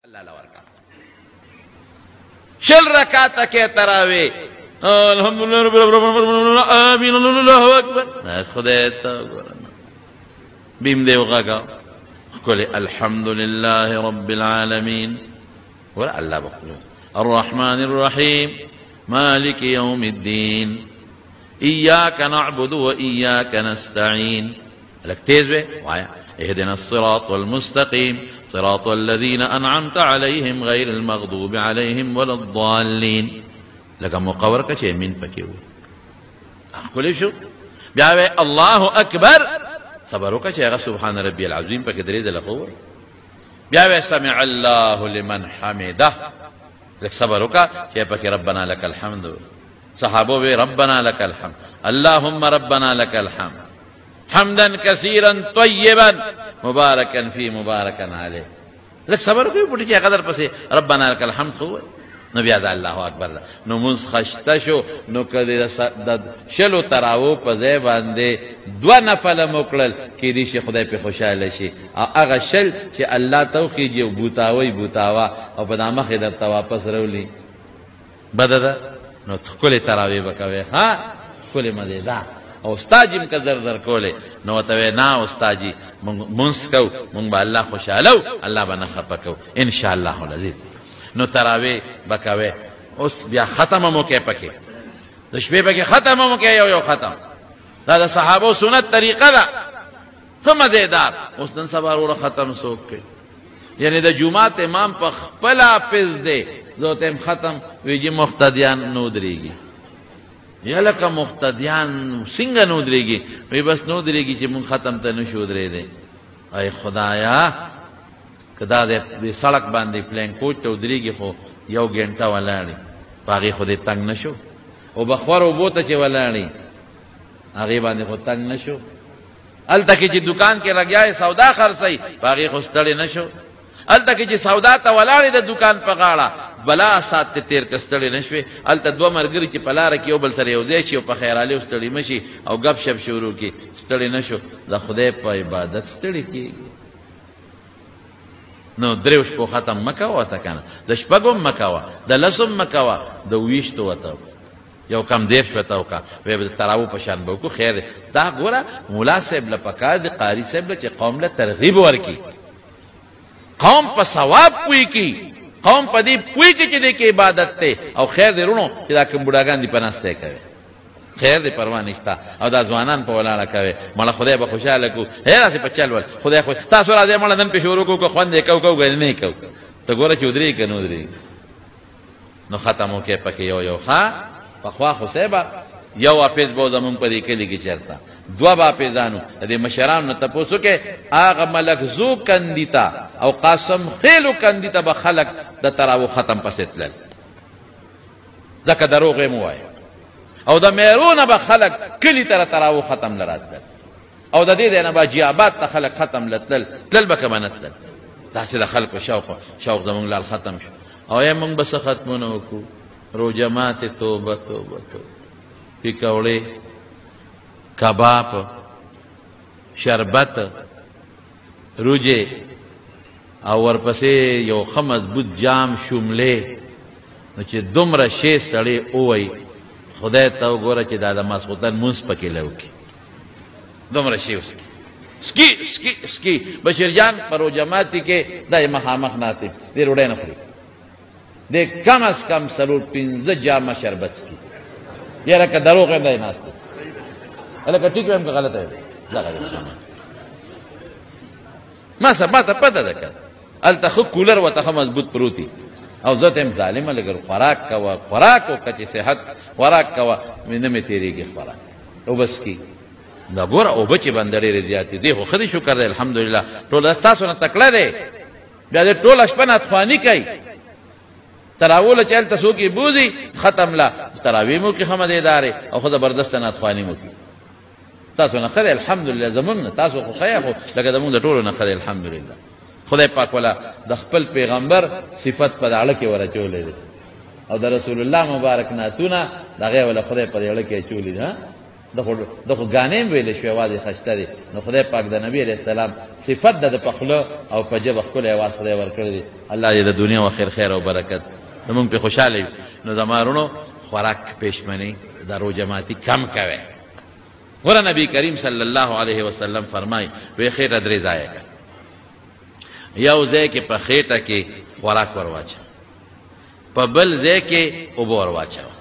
اللہ لورکا شل رکعتا کے تراوی الحمدللہ رب العالمین آمین اللہ اکبر خدایتا بیم دیو غاگا قولی الحمدللہ رب العالمین ولا اللہ بقلو الرحمن الرحیم مالک یوم الدین ایاک نعبد و ایاک نستعین لک تیز بے وآیا اهدنا الصراط المستقيم صراط الذين أنعمت عليهم غير المغضوب عليهم ولا الضالين لك مقور كشيء من بكيو أقول شو بيعوي الله أكبر صبروا كشيء سبحان ربي العظيم بكدريد الأخور بيعوي سمع الله لمن حمده لك صبروا كشيء بكي ربنا لك الحمد صحابه ربنا لك الحمد اللهم ربنا لك الحمد حمدا كثيرا طيبا مباركا في مباركا عليه لك صبر کوئی بڑی چی قدر پسے ربنا لك الحمد خوئے نو بیاد اللہ اکبر نو منز خشتا شو نو کدی شلو تراو پزے باندے دو نفل مکلل کی دیشی خدای پہ خوشحال شی اگا شل چی اللہ توخی جی بوتاوی بوتاوا او پدامہ خیدر تواپس رولی بددا نو کلی تراوی بکوے ہاں کلی مزیدہ او استاجیم کا زر کولے نو توے نا استاجی منس کو من با اللہ خوشحالو اللہ با نخپکو انشاءاللہ العزیز نو تراوی بکوے اس بیا ختم موکے پکے دشبے پکے ختم موکے یو ختم دا صحابو سنت طریقہ دا ہم دیدار اس دن سبارو ختم سوک کے یعنی دا جمعات امام پا خپلا پیز دے دو تیم ختم ویجی مختدیان نو دریگی یا لکا مختدیان سنگا نو دریگی وی بس نو دریگی چی من ختم تا نشو درے دے اے خدایا کدا دے سڑک باندے پلین کوچ تا دریگی خو یو گھنٹا ولانی پاگی خودی تنگ نشو او بخور او بوتا چی ولانی آگی باندے خود تنگ نشو التکی چی دکان کے رگیائے سودا خرسائی پاگی خود ستڑی نشو التکی چی سودا تا ولانی دا دکان پگاڑا بلا سات تیر کستڑی نشوی التا دو مرگری چی پلا رکی او بل سر یوزے چی او پا خیرالی استڑی مشی او گپ شب شروع کی استڑی نشو دا خدای پا عبادت استڑی کی نو دریوش پو ختم مکاوا تا کنا دا شپگم مکاوا دا لسم مکاوا دا ویشتو وطاو یو کم دیرش بتاو کا وی تراو پشان بوکو خیر دا گورا مولا صاحب لپکار دی قاری صاحب لچی قوم لترغیب ورکی قوم پا ثواب پوئی کی قوم پا دی پوئی کی چی دے کی عبادت تے او خیر دے رونو چی دا کم بڑاگان دی پناستے کوئے خیر دے پروانشتا او دا زوانان پا ولانا کوئے مولا خدای با خوشا لکو حیرہ سی پا چل ول خدای خوش تاسو را دے مولا دن پی شروع کو خوان دے کو گل نہیں کو تو گورا چی ادری کنو ادری نو ختمو کے پکی یو خواہ پا خواہ خسیبا یو اپیز بوزا من پا دی کلی کی چرتا دو با پیزانو دے مشران نو تپوسو کے آغا ملک زو کندیتا او قاسم خیلو کندیتا با خلق دا تراو ختم پسیت لل دا کدروغ موائے او دا میرون با خلق کلی تراو ختم لرات لل او دا دینا با جیابات تا خلق ختم لتلل تلل با کمانت لل دا سی دا خلق شوق دا منگ لال ختم شو او اے منگ بس ختمونو کو رو جماعت توبہ توبہ پی کوڑے کباب شربت روجے او ورپسے یو خمز بود جام شملے نو چی دمرا شی سڑے اوئی خدای تاو گورا چی دادا ماسخوتن منس پکی لو کی دمرا شی اس کی سکی بشیر جان پرو جماعتی کے دای محامخ ناتے دے روڑے نفری دے کم از کم سلور پینز جام شربت کی یہ رکا دروغ دای ناستے اللہ ٹھیک ہے ہم کا غلط ہے ما سباتا پتا دکر التخو کولر و تخ مضبوط پروتی او ذات ہم ظالم لگر خوراک کوا خوراکو کچی صحت خوراک کوا نمی تیری کی خوراک او بس کی دا گورا او بچی بندری رضیاتی دے خو خودی شکر دے الحمدللہ طول استاسونا تکلا دے بیا دے طول اشپن اتخوانی کئی تراول چیل تسو کی بوزی ختم لا تراویمو کی خمد ادارے او خود بردستن اتخوانیمو کی تاسو نه خدای الحمدلله زمون تاسو خو خیا خو لکه زمون د ټولو نه خدای الحمدلله خدای پاک ولا د خپل پیغمبر صفت په داړه کې ورچولې ده او د رسول الله مبارک ناتونه دغه ولا خدای په داړه کې چولې ده د خو ګانې هم ویلی شوې اواز یې ښایسته دی نو خدای پاک د نبي علیه السلام صفت ده د په خوله او په ژبه ښکلی اواز خدای ورکړی دی الله دې د دنیا و آخر خیر او برکت زمونږ پرې خوشحاله وي نو زما وروڼو خوراک پېشمني د روژه ماتي کم کوئ ګوره نبی کریم صلی الله علیه وسلم فرمایي وی خېټه درې ځایه کړه یو ځای کې په خېټه کې خوراک ور واچوه په بل ځای کې اوبه ور واچوه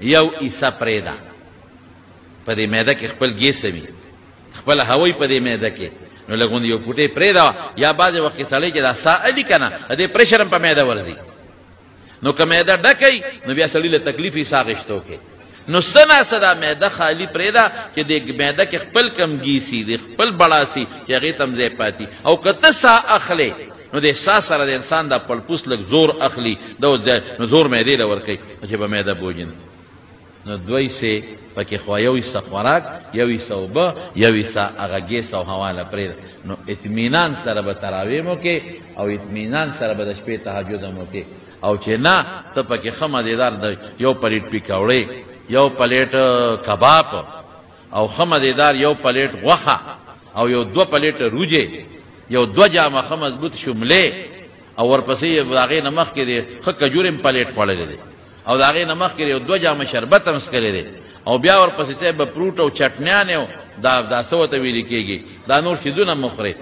یو ایسه پرېږده په دې معده کې خپل ګیس وي خپله هوی په دې معده کې نو لږ یو پوټۍ پرېږده یا بعضې وخت کې سړی چې دا ساه الي که نه د دې پرېشر هم په معده ورځي نو که معده ډکوي نو بیا سړي له تکلیف یې ساه غېشتو کې نو څه ناڅه دا معده خالي پرېږده چې د معده کې خپل کم ګیسي د خپل بړاسي چې هغې ته هم ځای پاتي او که ته ساه اخلې نو د ساه سره د انسان دا پړپوس لږ زور اخلي نو زور معدې له ورکوي چې به معده بوجن نو دوی سه پکې خو یو حصه خوراک یو حصه اوبه یو حصه هغه ګیس او هوا له پرېږده نو اطمینان سره به تراویح مو کې او اطمینان سره به د شپې تهجد مو کې او چې نه ته پکې ښه مزېدار د یو پلیټ پیکوړې یو پلیټ کباب او ښه مزېدار یو پلیټ غوښه او یو دوه پلیټ روجې یو دوه جامه ښه مضبوط شملې او ورپسې د هغې نه مخکې دی ښه کجور هم پلیټ خوړلی دی او د هغې نه مخکې یو دوه جامه شربت هم څښلی دی او بیا ورپسې څه به فروټ او چټنیانې او دا څه ورته ویلې کېږي دا نور چیزونه مه خورئ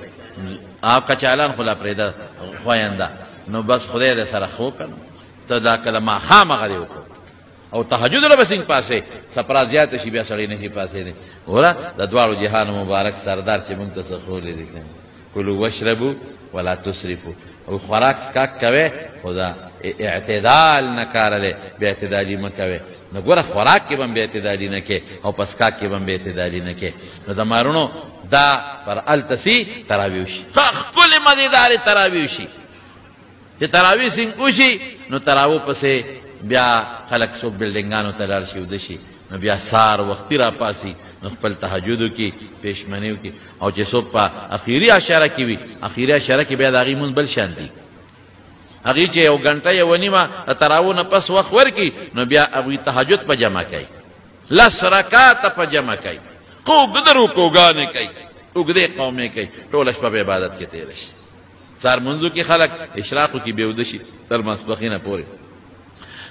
کچالان خو لا پرېږده خوینده نو بس خدای دې سره ښه وکړه ته دا کله ماښام هغه دې وکړو او تهجد له به څنګه پاسې سپرا زیاته شي بیا سړی نه شي پاسېدی وګوره د دواړو جهان مبارک سردار چې موږ ته څه ښوولی دی کلو واشربو ولا تسرفو او خوراک سکاک کوئ خو دا اعتدال نه کار دی بې اعتدالي مه کوئ نو ګوره خوراک کې به هم بې اعتدالي نه کې او په سکاک کې به هم بې اعتدالي نه کې نو زما وروڼو دا پر هلته سي تراویح وشي ښه ښکلې مزېدارې تراویح وشي چې تراویح څنګه وشي نو تراویح پسې بیا خلک څوک بلډنګانو ته لاړ شي وده شي نو بیا سهار وختي را پاسي نو خپل تهجدو کې پېشمنیو کې او چې څوک په اخري عشره کې وي اخري عشره کې بیا د هغې مونځ بل شان دي هغې چې یو ګنټه یوه نیمه د تراویح نه پس وخت ورکړي نو بیا هغوی تهجد په جمع کوي 10 رکاته په جمع کوي خو اوږده رکوګانې کوي اوږدې قومې کوي ټوله شپه په عبادت کې تېره شي سهار منځو کې خلک اشراقو کې بیوده شي تر ماسپښینه پورې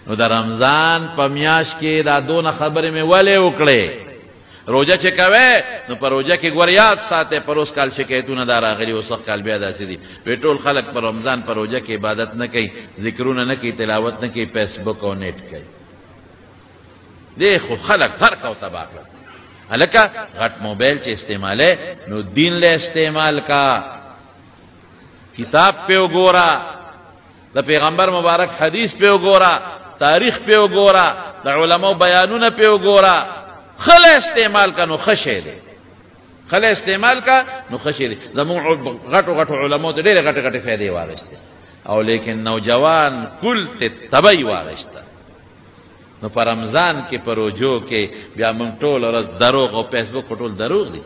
نو د رمضان په میاشت کې دا دونه خبرې مې ولې وکړې روژه چې کوې نو په روژه کې ګور یاد ساتئ پر اوس کال شکایتونه دا راغلي اوس کال بیا داسې دي وی ټول خلک په رمضان په روژه کې عبادت نه کوي ذکرونه نه کوي تلاوت نه کوي فیسبک او نیټ کوي دی خو خلک فرق او تباه کړه هلکه غټ موبایل چې استعمالوې نو دین له استعمال کا کتاب پې وګوره د پیغمبر مبارک حدیث پې وګوره تاریخ پې وګوره د علماو بیانونه پې وګوره خله استعمال کا نو ښه شی دی خله استعمال کا نو ښه شی دی زموږ غټو علماو ته ډېرې غټې غټې فایدې واخېستې او لیکن نوجوان کل ته تبی واخېسته نو په رمضان کې په روژو کې بیا موږ ټول ورځ دروغ او فیسبک خو ټول دروغ دي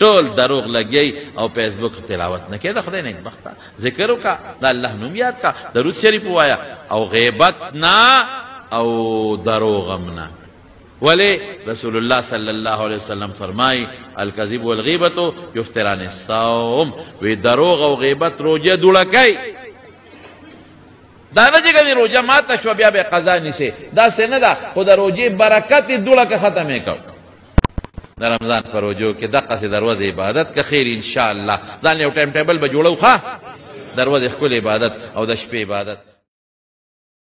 ټول دروغ لګی او فیسبک تلاوت نه کوې د خدای نیکبخته ذکر وکړه د الله نوم یاد کړه درود شریف ووایه او غیبت نه او دروغ هم نه ولی رسول الله صلی الله علیه وسلم فرمای الکذب والغیبت یفتران الصوم وی دروغ او غیبت روجه دوړه کوي دا نه چې کوي روجه ماته شوه بیا به قضا نیسي داسې نه ده خو د روجې برکت یې دوړه که ختمې کړو د رمضان په روجو کې دقسې د ورځې عبادت که خیر انشاءالله ځان یو ټایم ټیبل به جوړو ښه د ورځې ښکلې عبادت او د شپې عبادت